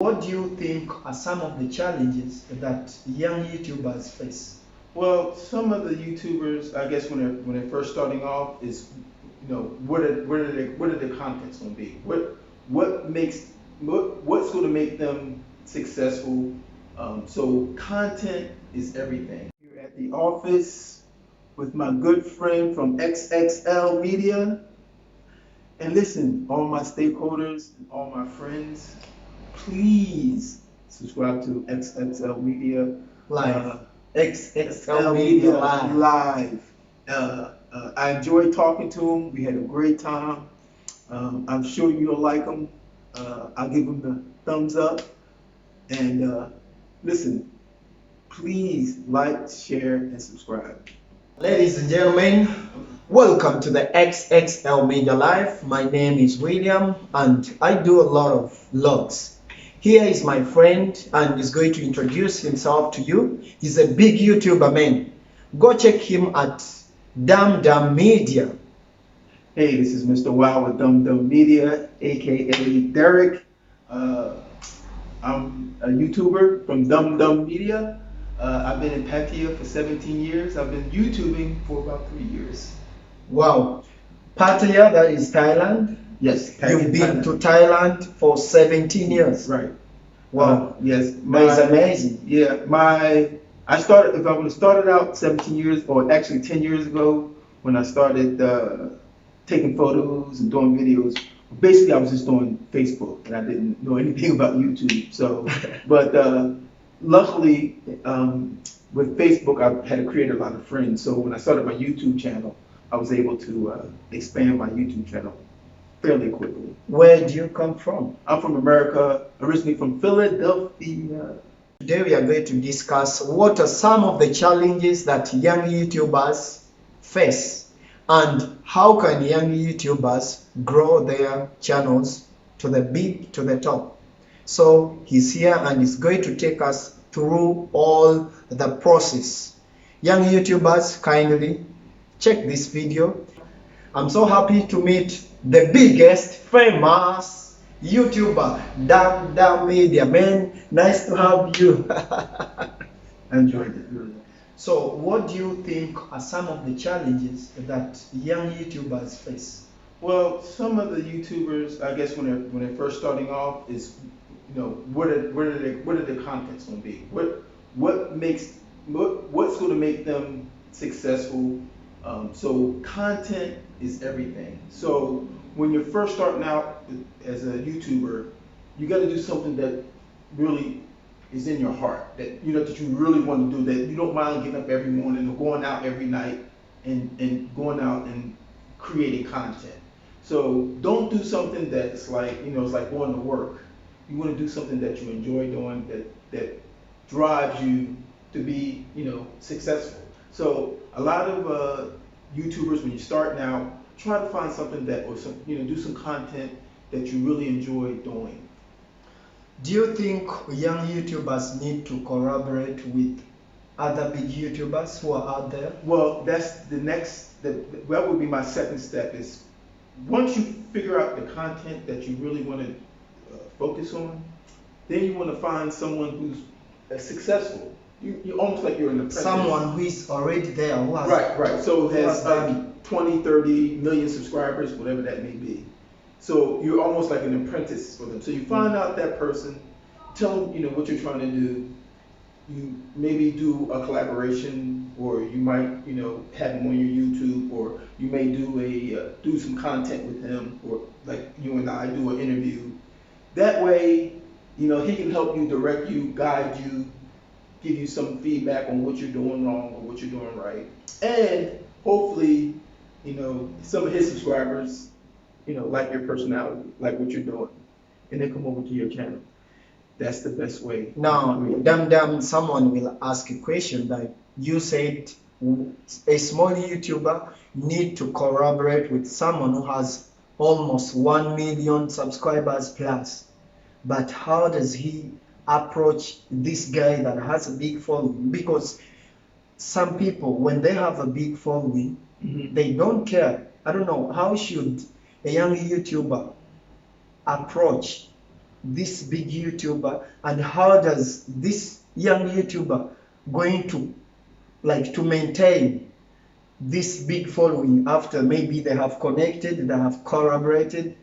What do you think are some of the challenges that young YouTubers face? Well, some of the YouTubers, I guess, when they're first starting off, is what are their contents going to be? What's going to make them successful? So content is everything. You're at the office with my good friend from XXL Media, and listen, all my stakeholders and all my friends, please subscribe to XXL Media. Live. XXL Media Live. I enjoyed talking to him. We had a great time. I'm sure you'll like him. I'll give him the thumbs up. And listen, please like, share, and subscribe. Ladies and gentlemen, welcome to the XXL Media Live. My name is William and I do a lot of vlogs. Here is my friend and he's going to introduce himself to you. He's a big YouTuber, man. Go check him at dumdummedia. Hey, this is Mr. Wow with dumdummedia, aka Derek. I'm a YouTuber from dumdummedia. I've been in Pattaya for 17 years. I've been YouTubing for about 3 years. Wow. Pattaya, that is Thailand. Yes, You've been to Thailand for 17 years. Right. Wow. Yes. That is amazing. Yeah, if I would have started out 17 years, or actually 10 years ago, when I started taking photos and doing videos, basically I was just doing Facebook and I didn't know anything about YouTube. So, but luckily, with Facebook, I had created a lot of friends. So when I started my YouTube channel, I was able to expand my YouTube channel fairly quickly. Where do you come from? I'm from America, originally from Philadelphia. Today we are going to discuss what are some of the challenges that young YouTubers face and how can young YouTubers grow their channels to the top. So he's here and he's going to take us through all the process. Young YouTubers, kindly check this video. I'm so happy to meet the biggest famous YouTuber, dumdummedia. Man, nice to have you. I enjoyed it really. So what do you think are some of the challenges that young YouTubers face? Well, some of the YouTubers, I guess, when they're first starting off, is what are their contents going to be? What's going to make them successful? So content is everything. So when you're first starting out as a YouTuber, you got to do something that really is in your heart, that that you really want to do, that you don't mind getting up every morning or going out every night and going out and creating content. So don't do something that's like, it's like going to work. You want to do something that you enjoy doing, that drives you to be, successful. So a lot of YouTubers, when you're starting out, try to find something do some content that you really enjoy doing. Do you think young YouTubers need to collaborate with other big YouTubers who are out there? Well, that's that would be my second step, is once you figure out the content that you really want to focus on, then you want to find someone who's successful. You almost like you're an apprentice. Someone who is already there, who has right. So has done like 20, 30 million subscribers, whatever that may be. So you're almost like an apprentice for them. So you find out that person, tell them what you're trying to do. You maybe do a collaboration, or you might have him on your YouTube, or you may do some content with him, or like you and I do an interview. That way, he can help you, direct you, guide you, give you some feedback on what you're doing wrong or what you're doing right. And hopefully, some of his subscribers, like your personality, like what you're doing, and they come over to your channel. That's the best way. Now, Dum someone will ask a question like you said, a small YouTuber need to collaborate with someone who has almost 1 million subscribers plus. But how does he approach this guy that has a big following? Because some people, when they have a big following, they don't care. I don't know, how should a young YouTuber approach this big YouTuber, and how does this young YouTuber going to like to maintain this big following after maybe they have connected, they have collaborated?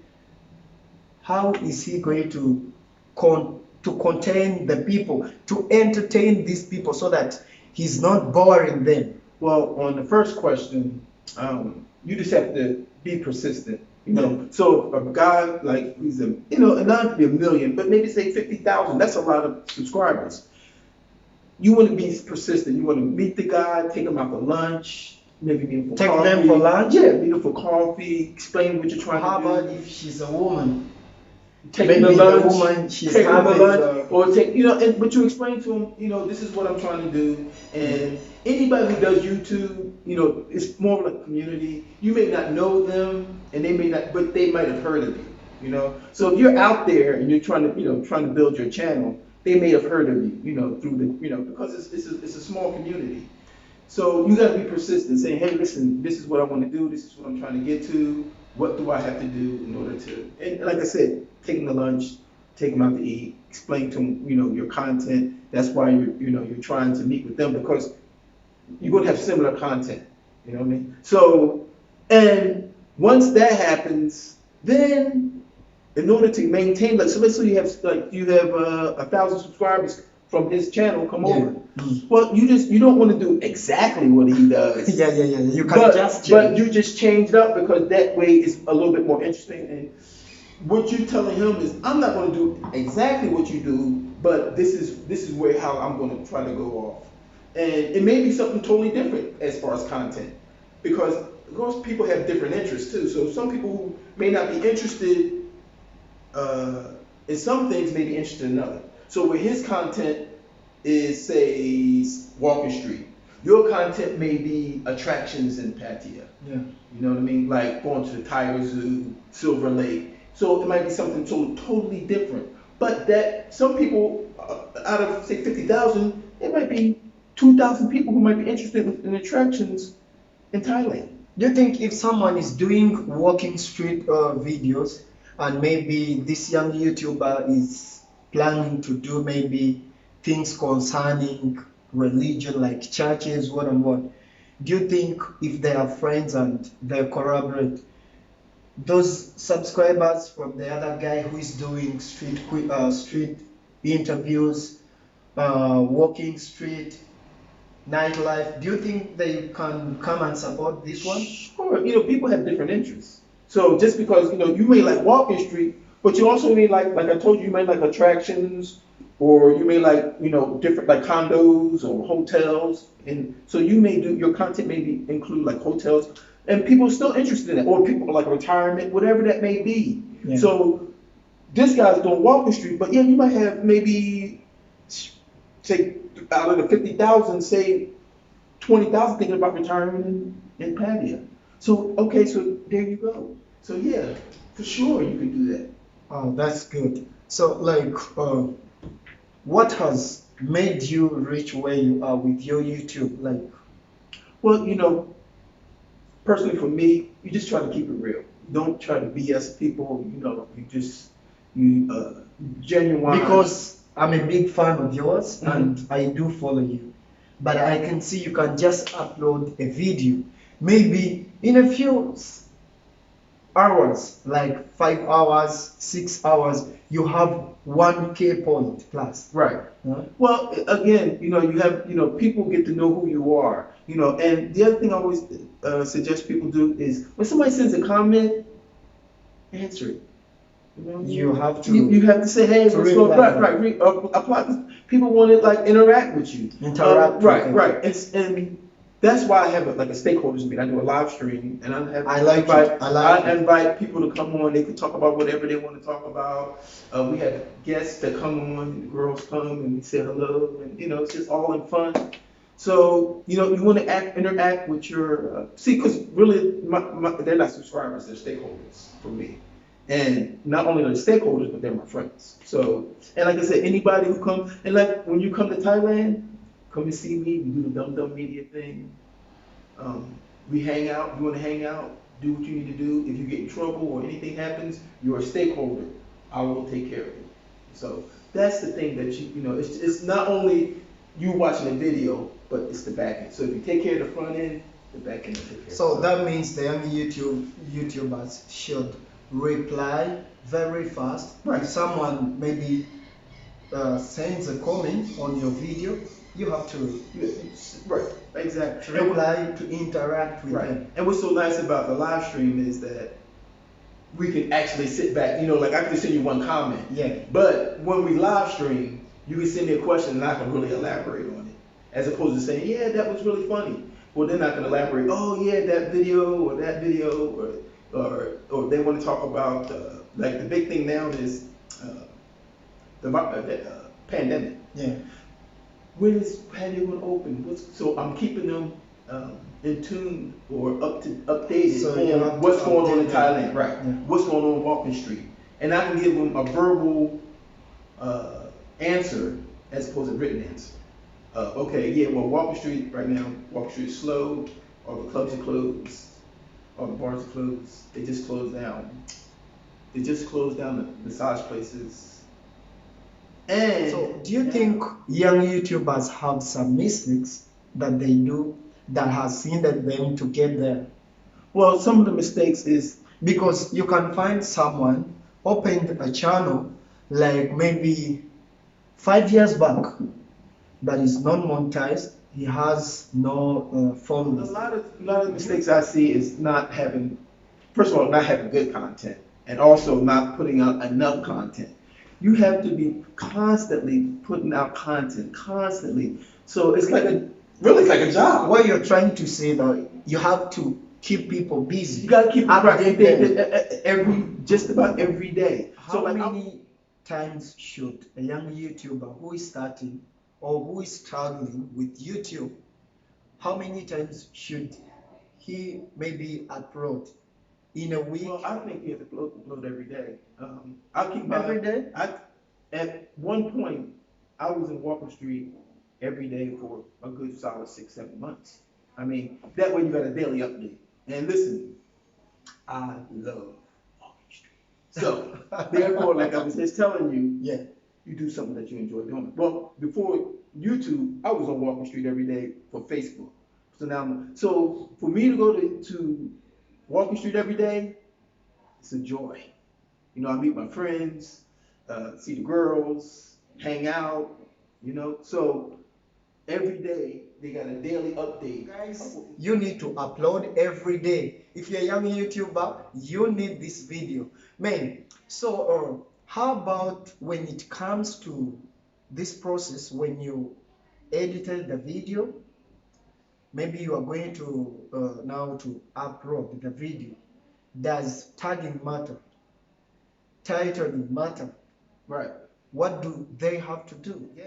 How is he going to contain the people, to entertain these people so that he's not boring them? Well, on the first question, you just have to be persistent. You know, so a guy like he's a, you know, and not to be a million, but maybe say 50,000. That's a lot of subscribers. You want to be persistent. You want to meet the guy, take him out to lunch, maybe meet him for Take coffee. them for lunch? Yeah, meet him for coffee. Explain what you're trying How to do. about if she's a woman? Take Maybe him to the lunch, woman, she's take him to having lunch, or take, you know, and, but you explain to him, you know, this is what I'm trying to do, and anybody who does YouTube, you know, it's more like a community. You may not know them, and they may not, but they might have heard of you, you know. So if you're out there and you're trying to, you know, trying to build your channel, they may have heard of you, you know, through the, you know, because it's a small community. So you got to be persistent, saying, hey, listen, this is what I want to do. This is what I'm trying to get to. What do I have to do in order to, and like I said, take them to lunch, take them out to eat, explain to them, you know, your content. That's why you're trying to meet with them, because you're going to have similar content. You know what I mean? So, and once that happens, then in order to maintain, like, so let's say you have 1,000 subscribers from his channel come over. Well, you don't want to do exactly what he does. Yeah. You can just change. But you just change it up, because that way it's a little bit more interesting. And what you're telling him is, I'm not going to do exactly what you do, but this is where how I'm going to try to go off. And it may be something totally different as far as content, because of course people have different interests too. So some people who may not be interested in some things may be interested in others. So where his content is, say, Walking Street, your content may be attractions in Pattaya. Yeah. You know what I mean? Like going to the Tiger Zoo, Silver Lake. So it might be something totally different. But that some people, out of say 50,000, it might be 2,000 people who might be interested in attractions in Thailand. Do you think if someone is doing walking street videos, and maybe this young YouTuber is planning to do maybe things concerning religion, like churches, what and what, do you think if they are friends and they collaborate, those subscribers from the other guy who is doing street interviews, walking street, nightlife, do you think they can come and support this one? Sure, you know, people have different interests. So just because, you know, you may like Walking Street, but you also may like I told you may like attractions, or you may like, you know, different like condos or hotels. And so you may do, your content may include like hotels, and people are still interested in it, or people like retirement, whatever that may be. Yeah. So this guy's doing Walking Street, but yeah, you might have maybe, say, out of the 50,000, say 20,000 thinking about retiring in Pattaya. So, okay, so there you go. So yeah, for sure you can do that. Oh, that's good. So like, what has made you reach where you are with your YouTube? Like, well, you know, personally for me, you just try to keep it real. Don't try to BS people. You know, you genuine. because I'm a big fan of yours and I do follow you, but I can see you can just upload a video, maybe in a few hours, like 5 hours, 6 hours, you have 1K point plus. Right. Well, again, you know, you have, you know, people get to know who you are, you know, and the other thing I always suggest people do is when somebody sends a comment, answer it. You know, You have to you have to say, hey, what's going on? Right. Apply. People want to like interact with you. interact. Right. And that's why I have like a stakeholders meeting. I do a live stream, and I invite people to come on. They can talk about whatever they want to talk about. We have guests that come on. The girls come and we say hello, and you know, it's just all in fun. So you know, you want to interact with your because really, they're not subscribers; they're stakeholders for me. And not only are they stakeholders, but they're my friends. So, and like I said, anybody who comes, and like when you come to Thailand, come and see me. We do the dumdummedia thing. We hang out. You want to hang out? Do what you need to do. If you get in trouble or anything happens, you're a stakeholder. I will take care of you. So that's the thing that you know, it's not only you watching a video, but it's the back end. So if you take care of the front end, the back end will take care of So it. that means the young YouTubers should reply very fast. Right. If someone maybe sends a comment on your video, you have to Right, exactly. reply to interact with Right. them. And what's so nice about the live stream is that we can actually sit back, you know, like I can just send you one comment. Yeah. But when we live stream, you can send me a question and I can really elaborate on it. As opposed to saying, yeah, that was really funny. Well, then I can elaborate, oh yeah, that video or that video, or they want to talk about, like the big thing now is the pandemic. Yeah. When is patio going to open? So I'm keeping them in tune or updated So you have on to what's going on in update them. Thailand, right? Yeah. What's going on Walking Street, and I can give them a verbal answer as opposed to written answer. Okay, yeah, well, Walking Street right now, Walking Street is slow. All the clubs are closed. All the bars are closed. They just closed down. They just closed down the massage places. And So do you think young YouTubers have some mistakes that they do that has hindered them to get there? well, some of the mistakes is Because you can find someone opened a channel like maybe 5 years back that is non-monetized. He has no a followers. lot of mistakes I see is not having, first of all, not having good content, and also not putting out enough content. You have to be constantly putting out content, constantly. So it's like it's like a job. What you're trying to say that you have to keep people busy. You gotta keep Update them. just about every day. How many times should a young YouTuber who is starting or who is struggling with YouTube, how many times should he maybe upload in a week? Well, I think you have to upload every day. I keep my, Every day? At one point, I was in Walker Street every day for a good solid 6, 7 months. I mean, that way you got a daily update. And listen, I love Walker Street. So, therefore, like I was just telling you, Yeah. you do something that you enjoy doing. Well, before YouTube, I was on Walker Street every day for Facebook. So now, so for me to go to Walking Street every day, it's a joy. You know, I meet my friends, see the girls, hang out, you know. So every day they got a daily update. Guys, you need to upload every day. If you're a young YouTuber, you need this video. Man, so how about when it comes to this process, when you edited the video, maybe you are going to now to upload the video. Does tagging matter? Titling matter? Right. What do they have to do? Yeah.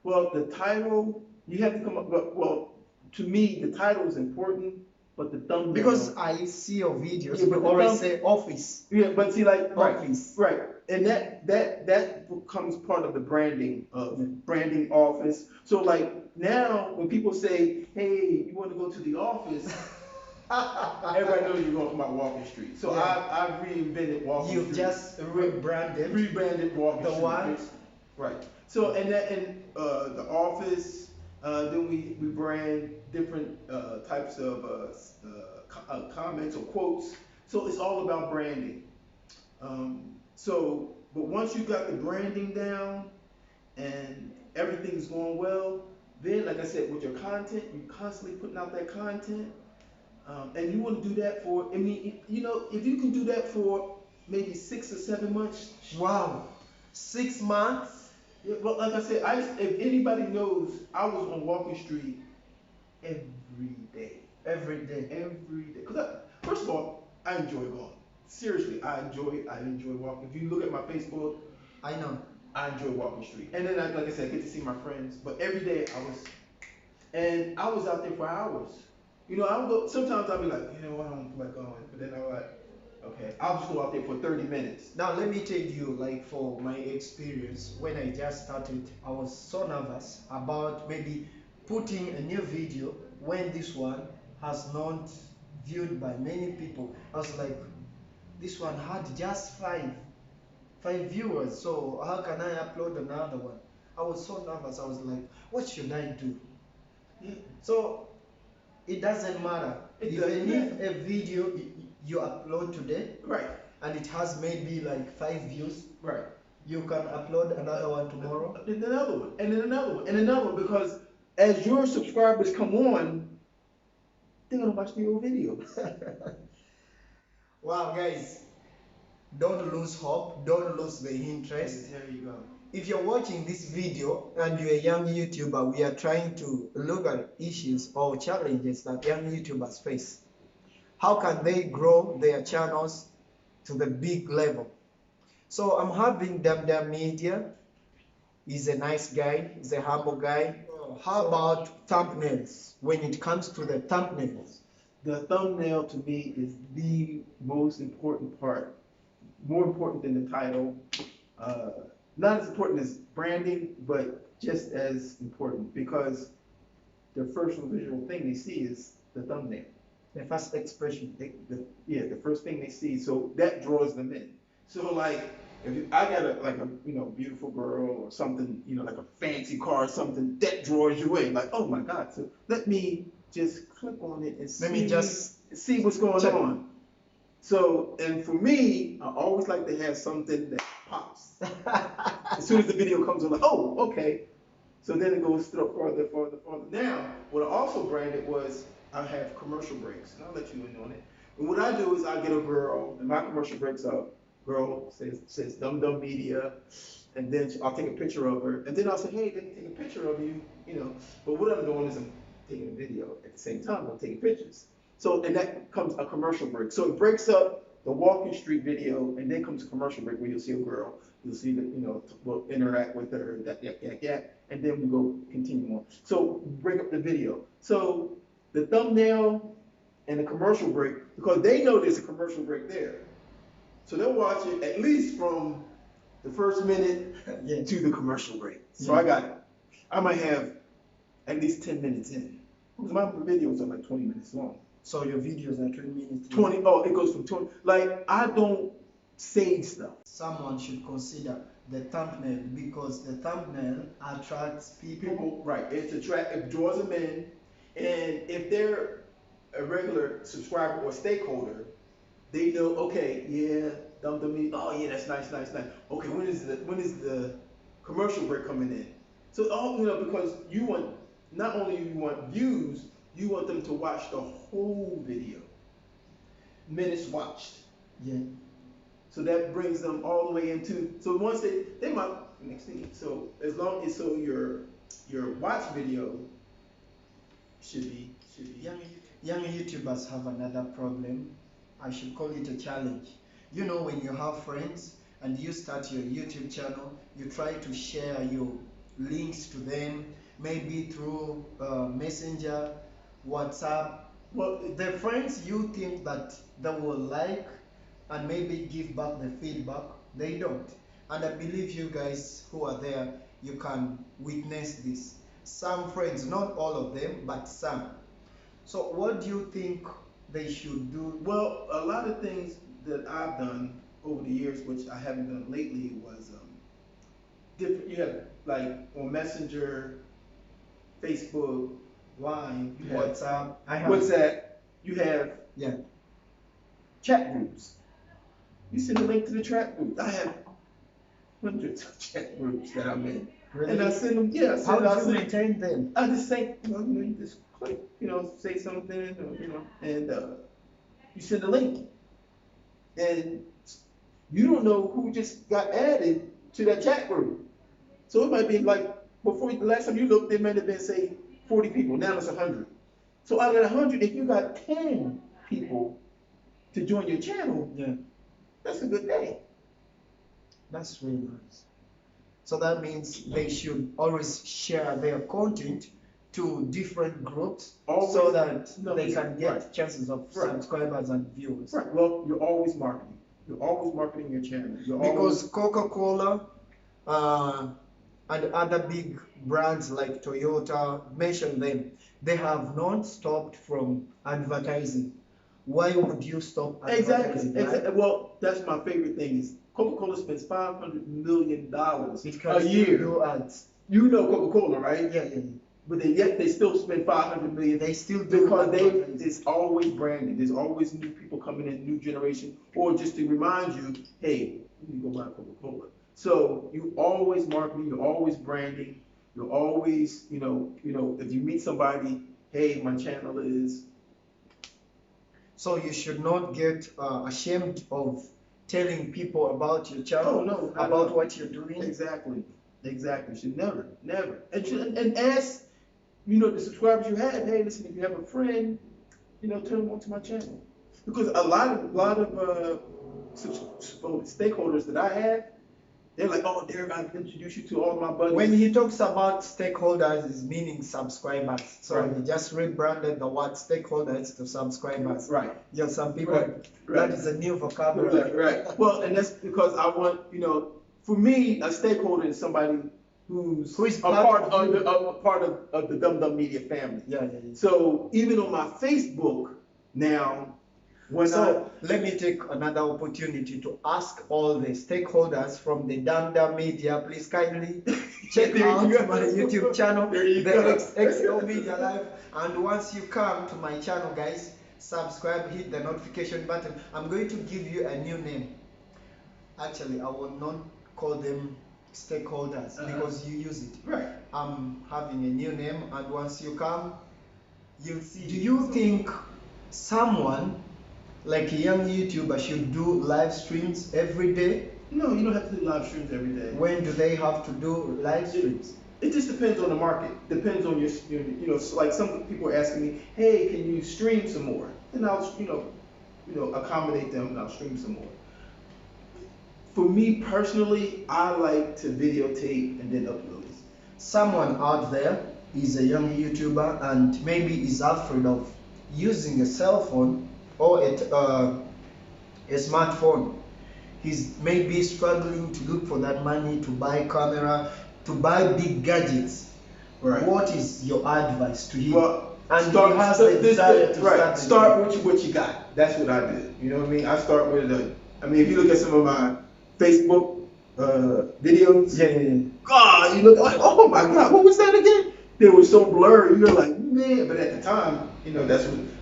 Well, the title, you have to come up, well, to me, the title is important, but the thumbnail. Because I see your videos, Yeah, but you the always thumb- say office. Yeah, but see, like, Office. right, and that becomes part of the branding of branding office. So, like, now when people say, "Hey, you want to go to the office?" Everybody knows you're going about Walking Street. So Yeah. I've reinvented Walking You've Street. just rebranded Walking the Street. one. Right. So and the office. Then we brand different types of comments or quotes. So it's all about branding. But once you got the branding down and everything's going well, then like I said, with your content, you're constantly putting out that content. And you want to do that for, I mean, you know, if you can do that for maybe 6 or 7 months. Wow. 6 months? Yeah, well, like I said, if anybody knows, I was on Walking Street every day. Every day. Every day. Because first of all, I enjoy going. Seriously, I enjoy walking. If you look at my Facebook, I know. I enjoy Walking Street. And then, like I said, I get to see my friends. But every day I was out there for hours. You know, I would go, sometimes I'll be like, you know what, I don't feel like going. But then I'm like, okay, I'll just go out there for 30 minutes. Now let me tell you, like for my experience, when I just started, I was so nervous about maybe putting a new video when this one has not viewed by many people. I was like, this one had just 5. 5 viewers. So how can I upload another one? I was so nervous. I was like, what should I do? Yeah. So it doesn't matter. It Even doesn't if matter. a video you upload today Right. and it has maybe like 5 views, Right. you can upload another one tomorrow. And another one, and then another one, and another one, because as your subscribers come on, they're gonna watch the old videos. Wow, guys, don't lose hope, don't lose the interest. There you go. If you're watching this video and you're a young YouTuber, we are trying to look at issues or challenges that young YouTubers face. How can they grow their channels to the big level? So I'm having dumdummedia. He's a nice guy, he's a humble guy. How about thumbnails? When it comes to the thumbnails, The thumbnail to me is the most important part, more important than the title. Not as important as branding, but just as important, because the first visual thing they see is the thumbnail. the first expression. The first thing they see, so that draws them in. So like, I got a beautiful girl or something, like a fancy car or something, that draws you in. Like, oh my God! So let me just click on it and see what's going on. So, and for me, I always like to have something that pops. As soon as the video comes on, like, oh, okay. So then it goes further. Now, what I also branded was I have commercial breaks, and I'll let you in on it. And what I do is I get a girl, and my commercial breaks up. Girl says Dum Dum Media, and then I'll take a picture of her, and then I'll say, hey, let me take a picture of you, But what I'm doing is I'm taking a video at the same time. I'm taking pictures. So, and that comes a commercial break. So it breaks up the walking street video, and then comes a commercial break where you'll see a girl, you'll see that, we'll interact with her, and then we go continue on. So break up the video. So the thumbnail and the commercial break, because they know there's a commercial break there. So they'll watch it at least from the first minute to the commercial break. So I might have at least 10 minutes in. Because my videos are like 20 minutes long. So your videos are 20 minutes. 20. Oh, it goes from 20. Like, I don't save stuff. Someone should consider the thumbnail, because the thumbnail attracts people. Right. It draws them in. And if they're a regular subscriber or stakeholder, they know, okay, yeah, Dum Dum, oh yeah, that's nice. Okay, when is the commercial break coming in? So because you want, not only you want views, you want them to watch the whole video. Minutes watched. Yeah. So that brings them all the way into, so once they might, next thing, so as long as, so your watch video should be. Young YouTubers have another problem. I should call it a challenge. When you have friends and you start your YouTube channel, you try to share your links to them, maybe through Messenger, WhatsApp. Well, the friends you think that they will like and maybe give back the feedback, they don't. And I believe you guys who are there, you can witness this. Some friends, not all of them, but some. So what do you think they should do? Well, a lot of things that I've done over the years, which I haven't done lately, was different. You have, like, on Messenger, Facebook, Line, WhatsApp, you have chat groups. You send a link to the chat group. I have hundreds of chat groups that I'm in. Really? And I send them, How do you maintain them? I just say, you just click, say something, and you send a link. And you don't know who just got added to that chat group. So it might be like, before the last time you looked, there might have been, say, 40 people. Now it's 100. So out of that 100, if you got 10 people to join your channel, that's a good day. That's really nice. So that means they should always share their content to different groups so that they can get chances of subscribers and viewers. Right. Well, you're always marketing. You're always marketing your channel. Because Coca-Cola and other big brands like Toyota, mention them, they have not stopped from advertising. Why would you stop advertising? Exactly. Well, that's my favorite thing is Coca-Cola spends $500 million Because a year. do ads. You know Coca-Cola, right? Yeah, yeah. But yet they still spend $500 million. They still do because advertising. it's always branding. There's always new people coming in, new generation, or just to remind you, hey, you need to go buy Coca-Cola. So you always marketing, you're always branding, you're always, if you meet somebody, hey, my channel is. So you should not get ashamed of telling people about your channel, Oh, no, not at about all. what you're doing. Exactly. Should never. And ask, the subscribers you have, hey, listen, if you have a friend, turn them on to my channel. Because a lot of stakeholders that I have, they're like, oh, Derek, I'll introduce you to all my buddies. When he talks about stakeholders, is meaning subscribers. So Right. he just rebranded the word stakeholders to subscribers. Right. Yeah, some people, Right. that is a new vocabulary. Right. Well, and that's because I want, for me, a stakeholder is somebody who's a part of the Dum Dum Media family. Yeah. So even on my Facebook now, let me take another opportunity to ask all the stakeholders from the Dum Media, please kindly check out my YouTube channel, the XO Media Live. And once you come to my channel, guys, subscribe, hit the notification button. I'm going to give you a new name. Actually, I will not call them stakeholders because you use it. Right. I'm having a new name, and once you come, you'll see. Do you think someone like a young YouTuber should do live streams every day? No, you don't have to do live streams every day. When do they have to do live streams? It just depends on the market. Depends on your so like some people are asking me, hey, can you stream some more? And I'll, accommodate them and I'll stream some more. For me personally, I like to videotape and then upload it. Someone out there is a young YouTuber and maybe is afraid of using a cell phone or a smartphone. He's maybe struggling to look for that money to buy camera, to buy big gadgets. Right. What is your advice to him? Well, and he has the desire to start with what you got. That's what I did. You know what I mean? I start with if you look at some of my Facebook videos, yeah. God, you look like, oh my God, what was that again? They were so blurry. You're like, man, but at the time,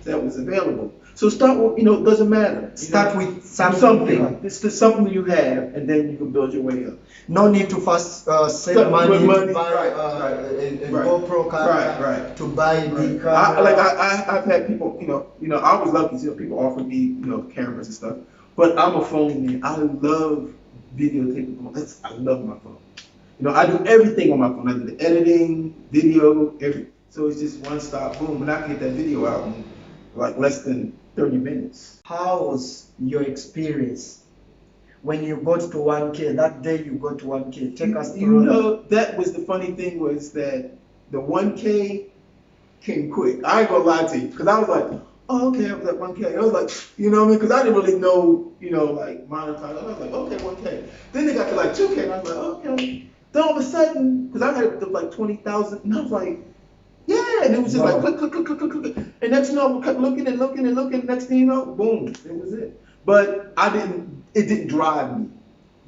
that was available. So start with, it doesn't matter. Start with something. It's just something you have, and then you can build your way up. No need to first save money to buy a Right. GoPro camera, Right. to buy big camera. I've had people, I was lucky to people offer me, cameras and stuff. But I'm a phone man. I love videotaping. I love my phone. I do everything on my phone. I do the editing, video, everything. So it's just one stop, boom, and I can get that video out in like less than 30 minutes. How was your experience when you got to 1K? That day you got to 1K. Take us through. That was the funny thing was that the 1K came quick. I ain't gonna lie to you, because I was like, oh, okay, I was at 1K. I was like, you know what I mean? Because I didn't really know, like monetize. I was like, okay, 1K. Then they got to like 2K, and I was like, okay. Then all of a sudden, because I had like 20,000, and I was like, yeah, and it was just like click. And next thing you know, I kept looking. Next thing you know, boom, it was it. But it didn't drive me.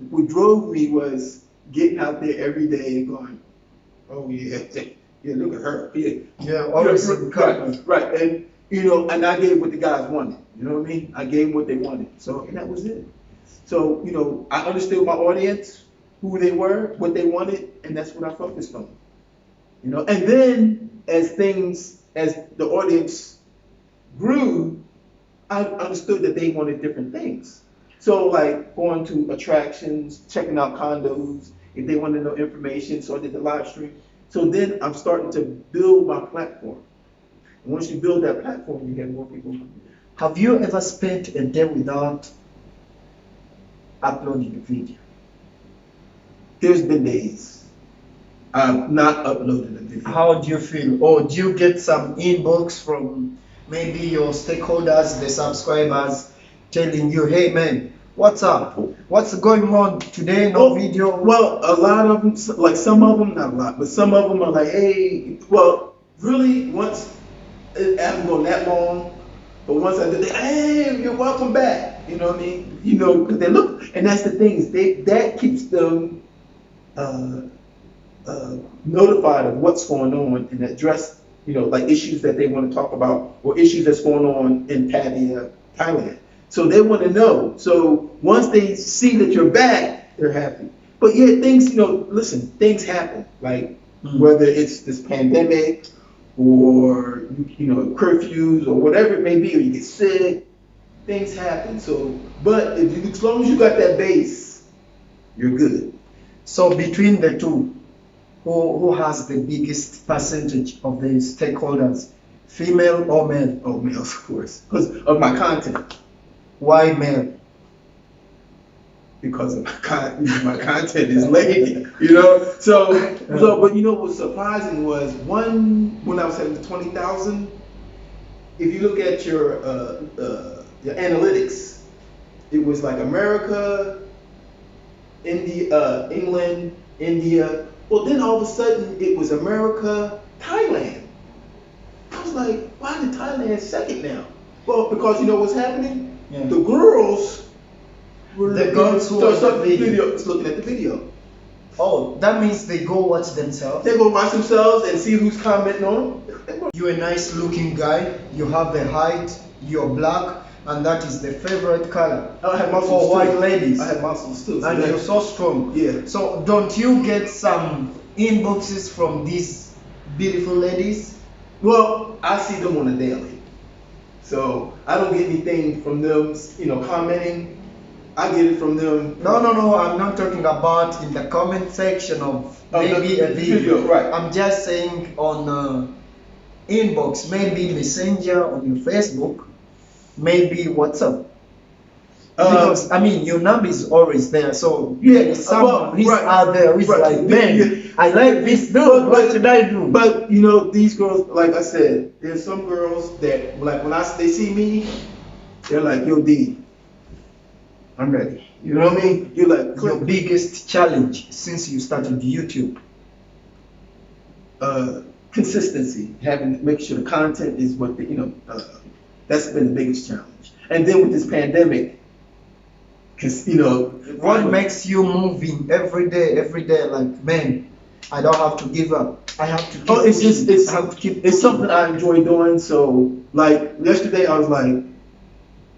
What drove me was getting out there every day and going, oh yeah, look at her. Yeah, always right. And and I gave what the guys wanted. You know what I mean? I gave them what they wanted. So, and that was it. So, I understood my audience, who they were, what they wanted, and that's what I focused on. And then as the audience grew, I understood that they wanted different things. So like going to attractions, checking out condos, if they wanted to know information, so I did the live stream. So then I'm starting to build my platform. And once you build that platform, you get more people. Have you ever spent a day without uploading a video? There's been days I've not uploaded a video. How do you feel? Or do you get some inbox from maybe your stakeholders, the subscribers, telling you, hey man, what's up? What's going on today? No video? Well, a lot of them, like some of them, not a lot, but some of them are like, hey, well, really, once it hasn't gone that long, but once I did it, hey, you're welcome back. You know what I mean? You know, because they look, and that's the thing is that keeps them notified of what's going on and address, you know, like issues that they want to talk about or issues that's going on in Pattaya, Thailand. So they want to know. So once they see that you're back, they're happy. But yeah, things, you know, listen, things happen. Like whether it's this pandemic or, you know, curfews or whatever it may be, or you get sick, things happen. So, but if you, as long as you got that base, you're good. So between the two, who has the biggest percentage of the stakeholders, female or male? Oh, males, of course, because of my content. Why male? Because of my content is lady, you know. So, but you know what's surprising was when I was at the 20,000. If you look at your analytics, it was like America, India, England, India. Well, then all of a sudden it was America, Thailand. I was like, why did Thailand second now? Well, because you know what's happening? Yeah. The girls were The girls who watch the video. looking at the video. Oh, that means they go watch themselves. They go watch themselves and see who's commenting on them. You're a nice looking guy, you have the height, you're black, and that is the favorite color I have muscles for too. white ladies. I have muscles too. And you're so strong. Yeah. So don't you get some inboxes from these beautiful ladies? Well, I see them on a daily. So I don't get anything from them, you know, commenting. I get it from them. No, I'm not talking about in the comment section of maybe the a video. right. I'm just saying on inbox, maybe Messenger on your Facebook, maybe WhatsApp. Because I mean, your number is always there, so Yeah, someone who's right, out there who's right. like, man, Yeah. I like this dude. What should I do? But you know, these girls, like I said, there's some girls that like when they see me, they're like, yo, D, I'm ready. You know what I mean? You're like, Your biggest challenge since you started YouTube? consistency, make sure the content is what the, you know, that's been the biggest challenge. And then with this pandemic, because you know, What makes you moving every day, like, man, I don't have to give up. I have to keep oh, it's just pushing. I have to keep it's something I enjoy doing. So like yesterday, I was like,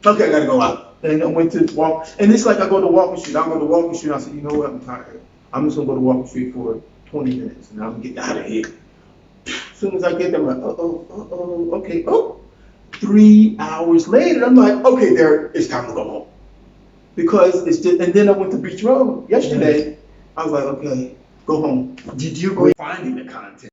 okay, I gotta go out, and I went to walk. And it's like I go to Walking Street. I go to Walking Street. I said, you know what? I'm tired. I'm just gonna go to Walking Street for 20 minutes, and I'm getting out of here. As soon as I get there, I'm like, okay. 3 hours later, I'm like, okay, it's time to go home. Because it's just, and then I went to Beach Road yesterday. I was like, okay, go home. Did you go? Finding the content.